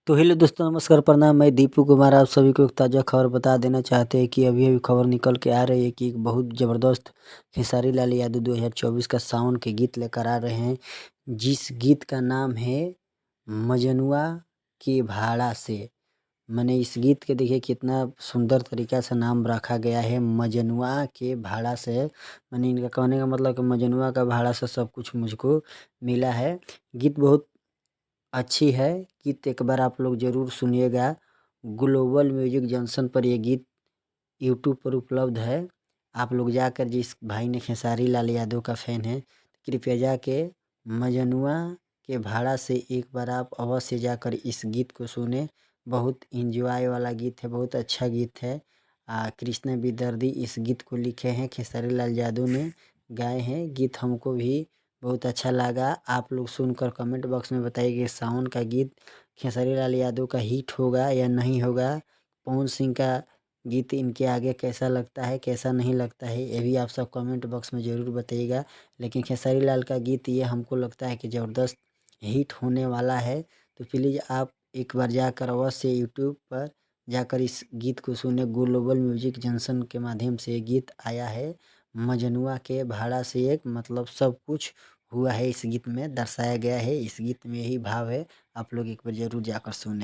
तो हेलो दोस्तों, नमस्कार, प्रणाम। मैं दीपू कुमार आप सभी को एक ताज़ा खबर बता देना चाहते हैं कि अभी अभी खबर निकल के आ रही है कि एक बहुत ज़बरदस्त खेसारी लाल यादव 2024 का सावन के गीत लेकर आ रहे हैं, जिस गीत का नाम है मजनुआ के भाड़ा से। मैंने इस गीत के देखिए कितना सुंदर तरीका से नाम रखा गया है, मजनुआ के भाड़ा से। मैंने इनका कहने का मतलब कि मजनुआ का भाड़ा से सब कुछ मुझको मिला है। गीत बहुत अच्छी है। गीत एक बार आप लोग ज़रूर सुनिएगा। ग्लोबल म्यूजिक जंक्शन पर ये गीत यूट्यूब पर उपलब्ध है। आप लोग जाकर, जिस भाई ने खेसारी लाल यादव का फ़ैन है, कृपया जाके मजनुआ के भाड़ा से एक बार आप अवश्य जाकर इस गीत को सुने। बहुत इंजॉय वाला गीत है, बहुत अच्छा गीत है। कृष्ण विदर्दी इस गीत को लिखे हैं, खेसारी लाल यादव ने गाए हैं। गीत हमको भी बहुत अच्छा लगा। आप लोग सुनकर कमेंट बॉक्स में बताइए कि सावन का गीत खेसारी लाल यादव का हिट होगा या नहीं होगा। पवन सिंह का गीत इनके आगे कैसा लगता है, कैसा नहीं लगता है, ये भी आप सब कमेंट बॉक्स में ज़रूर बताइएगा। लेकिन खेसारी लाल का गीत ये हमको लगता है कि ज़बरदस्त हिट होने वाला है। तो प्लीज़ आप एक बार जाकर अवश्य यूट्यूब पर जाकर इस गीत को सुने। ग्लोबल म्यूजिक जंक्शन के माध्यम से ये गीत आया है। मजनुआ के भाड़ा से एक मतलब सब कुछ हुआ है इस गीत में दर्शाया गया है। इस गीत में यही भाव है। आप लोग एक बार ज़रूर जाकर सुने।